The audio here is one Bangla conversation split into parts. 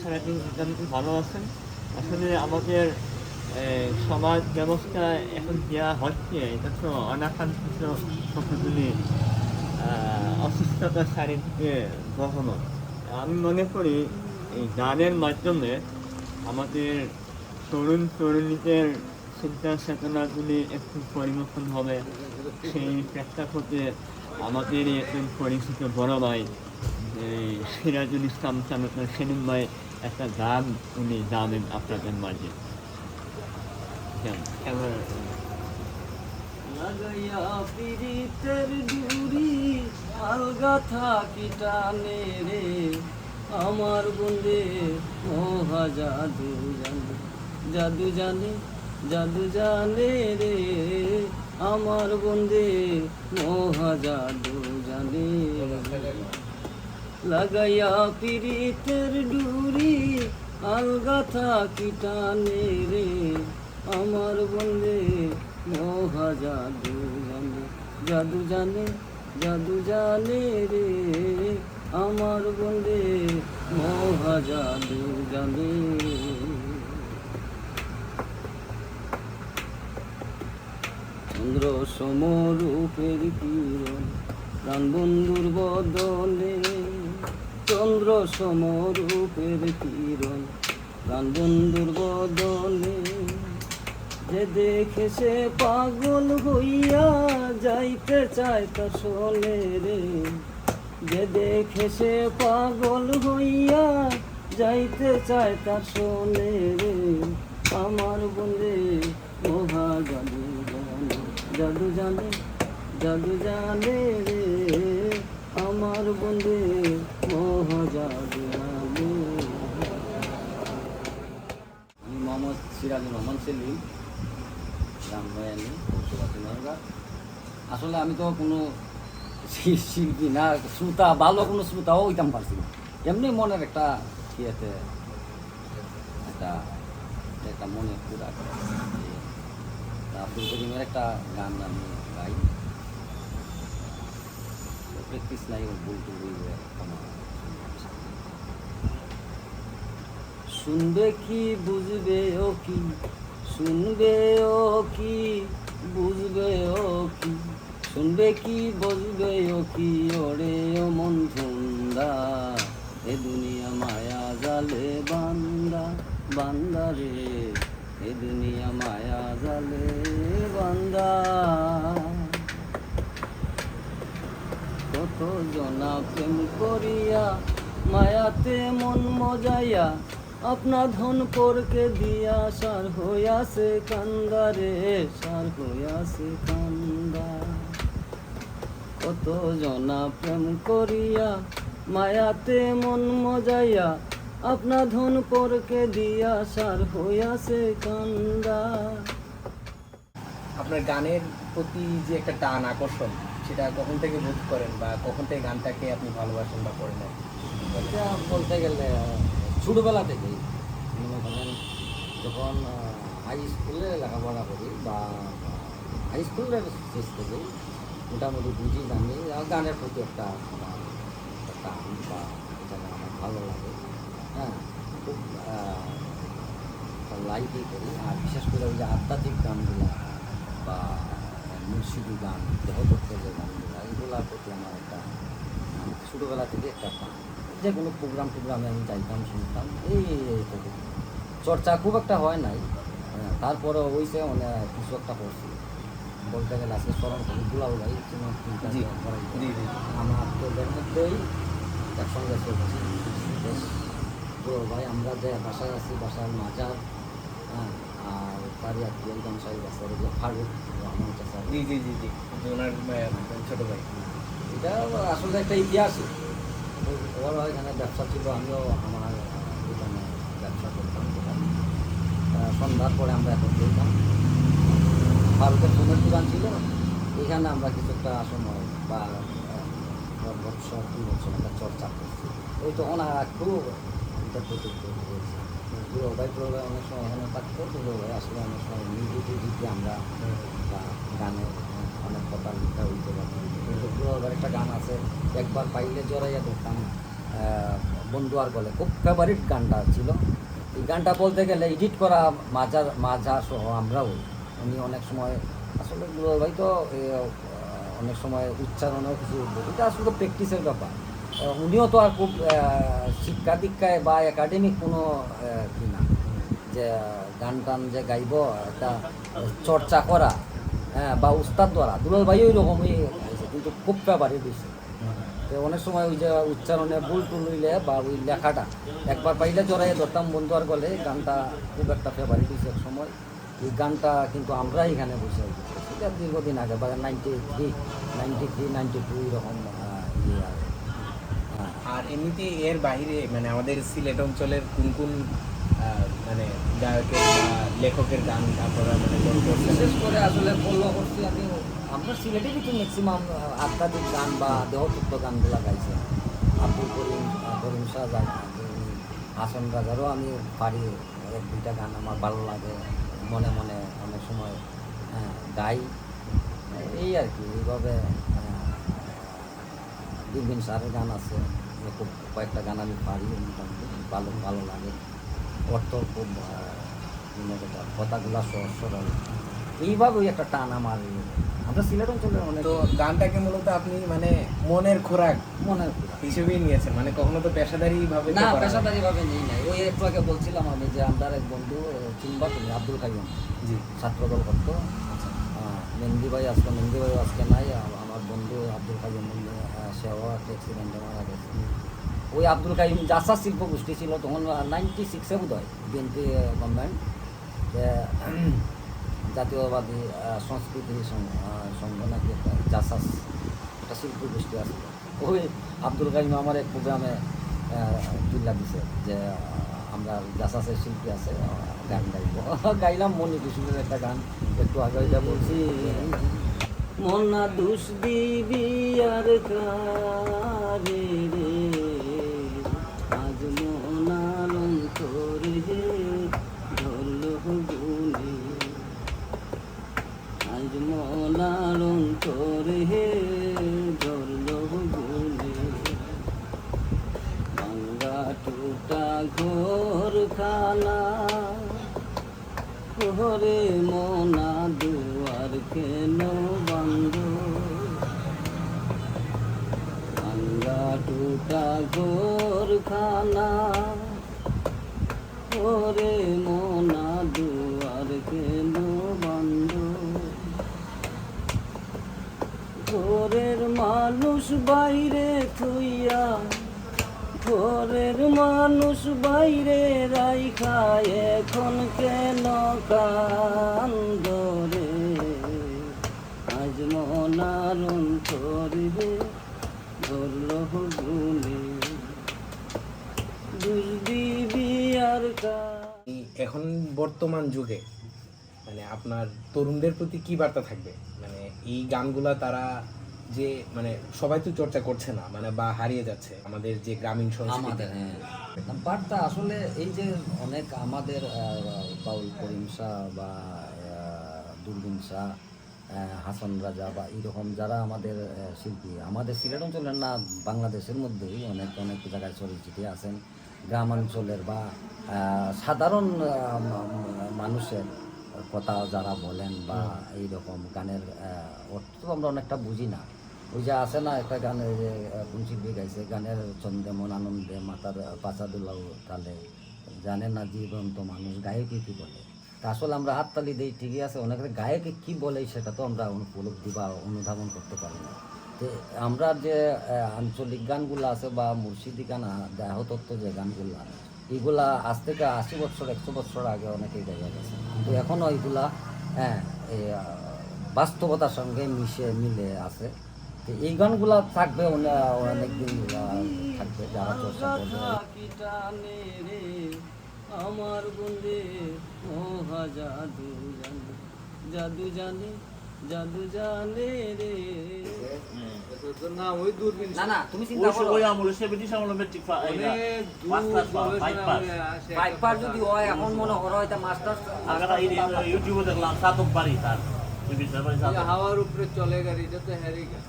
আশা রাখি আপনি ভালো আছেন। আসলে আমাদের সমাজ ব্যবস্থা এখন যা হচ্ছে এটা তো অনাকাঙ্ক্ষিত কতগুলি অসুস্থতার চারিদিকে বহমান। আমি মনে করি এই গানের মাধ্যমে আমাদের তরুণ-তরুণীদের চিন্তা চেতনাগুলি একটু পরিবর্তন হবে। সেই প্রেক্ষাপটে আমাদের একজন পরিচিত বড় ভাই এই সিরাজুল ইসলাম চানকের সেলিম ভাই একটা গান উনি গাবেন আপনাদের মাঝে। কেমন লাগাইয়া পিরিতের ডুরি আলগা থাকি টানে রে আমার বন্দে মহা জাদু জানে জাদু জানে জাদু জানে রে আমার বন্দে মহা জাদু জানে লাগাইয়া পিরিতের ডুরি আলগা থাকি টানে রে আমার বন্দে মহা জাদু জানে জাদু জানে জাদু জানে রে আমার বন্দে মহা জাদু জানে চন্দ্র সমরূপের কিরণ প্রাণ বন্ধুর বদনে চন্দ্র সমরূপের কিরণ প্রাণ বন্ধুর বদনে যে দেখে সে পাগল হইয়া যাইতে চায় তা শোনে রে যে দেখে সে পাগল হইয়া যাইতে চায় তা শোনে রে আমার বন্দে মহা জাদু জানে জাদু জানে জাদু জানে রে আমার বন্দে মহা জাদু জানে। আমি মোহাম্মদ সিরাজুল রহমান সেলিম, গ্রাম বয়ানি, আসলে আমি তো কোনো শিল্পী না, শ্রোতা, ভালো কোনো শ্রোতাও হইতাম পারছি না। এমনি মনের একটা ইয়েতে একটা একটা মনে পুরা আব্দুল করিমের একটা গান আমি গাই, প্র্যাকটিস নাই, বলতে বলবে শুনবে কি বুঝবে ও কি শুনবে ও কি বুঝবে ও কি শুনবে কি বুঝবে ও কি ওরে ও মন ধুন্দা এ দুনিয়া মায়া জালে বান্দা বান্দা রে এ দুনিয়া মায়া জালে বান্দা কত জনা প্রেম করিয়া মায়াতে মন মজাইয়া আপনা ধন পরকে দিয়া সার হইয়াছে কান্দা রে সার হইয়াছে কান্দা কত জনা প্রেম করিয়া মায়াতে মন মজাইয়া আপনা ধন পরকে দিয়া সার হইয়াছে কান্দা। আপনার গানের প্রতি যে একটা টান আকর্ষণ সেটা কখন থেকে বোধ করেন বা কখন থেকে গানটাকে আপনি ভালোবাসেন বা করেন? এটা বলতে গেলে ছোটোবেলা থেকেই মনে করেন যখন হাই স্কুলে লেখাপড়া করি বা হাই স্কুলের শেষ থেকেই মোটামুটি বুঝি জানি গানের প্রতি একটা টান বা এটা আমার ভালো লাগে। হ্যাঁ, খুব লাইকই করি। আর বিশেষ করে ওই যে আধ্যাত্মিক গানগুলো বা মুর্শিদি গান, দেহতত্ত্বের যে গানগুলো, এগুলোর প্রতি আমার একটা ছোটোবেলা থেকে একটা টান। যে কোনো প্রোগ্রামে আমি যাইতাম, শুনতাম, এই চর্চা খুব একটা হয় নাই। তারপরে ওইসে অনেক কিছু একটা করছি বলতে গেলে আজকে স্মরণ করি দুলাল ভাই আমার তোদের মধ্যেই একসঙ্গে চলছি দুলাল ভাই। আমরা যে বাসায় আছি, বাসার মাজার, হ্যাঁ, আর তারই আত্মীয় সাহেব আছে ফারুক রহমান চাচা, জি জি জি জি ওনার ছোটো ভাই। এটা আসলে একটা ইতিহাস। ওরা এখানে ব্যবসা ছিল, আমিও আমার দোকানে ব্যবসা করতাম। সন্ধ্যার পরে আমরা এখন করতাম। ভারতের ফোনের দোকান ছিল, এখানে আমরা কিছু একটা সময় বা বছর 2 বছর একটা চর্চা করছি। ওই তো ওনারা খুব এটা প্রতিক্রিয়া করেছে। ভাই অনেক সময় এখানে থাকতো, ভাই আসলে অনেক সময় মিউজিকে আমরা বা গানে অনেক কথা লিখা হইতে পারতাম। কিন্তু একটা গান আছে, একবার পাইলে জড়াইয়া ধরতাম বন্ধু আর বলে খুব ফেভারিট গানটা ছিল। এই গানটা বলতে গেলে এডিট করা মাজা সহ আমরাও, উনি অনেক সময় আসলে দুলাল ভাই তো অনেক সময় উচ্চারণেও কিছু এটা আসলে প্র্যাকটিসের ব্যাপার। উনিও তো আর খুব শিক্ষা দীক্ষায় বা একাডেমিক কোনো কি না যে গান টান যে গাইব একটা চর্চা করা, হ্যাঁ, বা উস্তাদ দ্বারা। দুলাল ভাই ওই রকমই গাইছে, কিন্তু খুব ফেভারিট হয়েছে। তো অনেক সময় ওই যে উচ্চারণে ভুল টুল হইলে বা ওই লেখাটা একবার পাইলে জড়াইয়ে ধরতাম বন্ধু আর বলে, গানটা খুব একটা ফেভারিট হয়েছে এক সময়। এই গানটা কিন্তু আমরা এখানে বসে সেটা দীর্ঘদিন আগে বা 93, 92 এরকম ইয়ে আর আর এমনিতে এর বাইরে মানে আমাদের সিলেট অঞ্চলের কোন কোন মানে গায়কের বা লেখকের গান আপনারা মানে ফলো করছেন? বিশেষ করে আসলে ফলো করছি আমরা সিলেটে কিছু ম্যাক্সিমাম আধ্যাত্মিক গান বা দেহতত্ত্ব গানগুলো গাইছে। আব্দুল করিম শাহ, হাসন রাজারও আমি পারি, এক দুইটা গান আমার ভালো লাগে, মনে মনে অনেক সময় গাই, এই আর কি। এইভাবে দূরবীন স্যারের গান আছে, খুব কয়েকটা গান আমি পারি, মোটামুটি ভালো ভালো লাগে। অর্থ খুব কথাগুলা সহজ সরল, এইভাবেই একটা টান আমার। আমরা সিলেট অঞ্চলের অনেক তো গানটাকে মূলত আপনি মানে মনের খোরাক মনের হিসেবেই নিয়েছেন, মানে কখনো তো পেশাদারি ভাবে না, পেশাদারি ভাবে নেই নাই। ওই একটু আগে বলছিলাম আমি যে আমার এক বন্ধু চিনবা তুমি, আব্দুল কাইম, জি ছাত্রদল করতো। মেহেন্দি ভাই আজকে নাই। আমার বন্ধু আব্দুল কাইম, সেও একটা অ্যাক্সিডেন্টে মারা গেছে। ওই আব্দুল কাইম জাসা শিল্প গোষ্ঠী ছিল তখন 96-এ বোধ হয়, বিএনপি গভর্নমেন্ট, জাতীয়বাদী সংস্কৃতি সংঘ নাকি একটা জাসাস একটা শিল্প গোষ্ঠী আছে। ওই আব্দুল কাইম আমার এক প্রোগ্রামে তুল্লা দিছে যে আমরা জাসাসের শিল্পী আছে, গান গাইব। গাইলাম মনি কিশোরের একটা গান, একটু আগে যা বলছি, মনা দুষ দিবি আর কারে রে, আজ মনার অন্তরে ধরল গুনে, আজ মনার অন্তরে ধরল গুনে, ভাঙ্গা টুটা ঘর খানা ঘরে মনা দুয়ার কেন বন্ধ, ভাঙ্গা টুটা ঘর খানা ঘরে মনা দুয়ার কেন বন্ধ, ঘরের মানুষ বাইরে থুইয়া, ঘরের মানুষ বাইরে রাইখা এখন কেন কান্দরে, আজ মনার অন্তরে ধরল গুনে, দুষ দিবি আর এখন বর্তমান যুগে মানে আপনার তরুণদের প্রতি কি বার্তা থাকবে? মানে এই গানগুলা তারা যে মানে সবাই তো চর্চা করছে না, মানে বা হারিয়ে যাচ্ছে আমাদের যে গ্রামীণ সংস্কৃতি। বার্তা আসলে এই যে অনেক আমাদের বাউল করিম শাহ বা দুর্বিন শাহ, হাসান রাজা বা এইরকম যারা আমাদের শিল্পী, আমাদের সিলেট অঞ্চলের না বাংলাদেশের মধ্যেই অনেক অনেক জায়গায় পরিচিতি আছেন। গ্রামাঞ্চলের বা সাধারণ মানুষের কথা যারা বলেন বা এইরকম গানের অর্থ তো আমরা অনেকটা বুঝি না। ওই যে আছে না একটা গানে যে কোন শিল্পী গাইছে, গানের ছন্দে মন আনন্দে মাতার পাচা দুলাও তালে, জানে না জীবন্ত মানুষ গায়কে কী বলে। তা আসলে আমরা হাততালি দিই ঠিকই আছে, অনেক গায়কে কী বলে সেটা তো আমরা উপলব্ধি বা অনুধাবন করতে পারি না। তো আমরা যে আঞ্চলিক গানগুলো আছে বা মুর্শিদি গান, দেহতত্ত্ব যে গানগুলো, এইগুলা আজ থেকে 80 বছর 100 বছর আগে অনেকেই গাইয়া গেছে, কিন্তু এখনও এইগুলা বাস্তবতার সঙ্গে মিলে আছে। তো এই গানগুলা থাকবে অনেকদিন থাকবে, যারা চর্চা করবে। আমার বন্দে মোহা জাদু জানে, জাদু জানে, জাদু জানে রে। না না, তুমি চিন্তা করো, পাইপার যদি হয় এখন মনে করো এটা মাস্টার ইউটিউবে দেখলাম সাতক বাড়ি তার হাওয়ার উপরে চলে গাড়ি, এটা তো হ্যারি গান।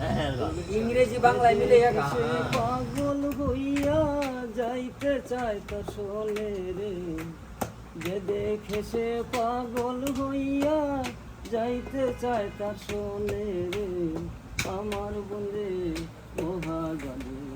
ইংরেজি বাংলায় মিলে এক সে পাগল হইয়া যাইতে চায় তার শোলে রে, যে দেখে সে পাগল হইয়া যাইতে চায় তার শোলে রে, আমার বন্ধে মহাগানে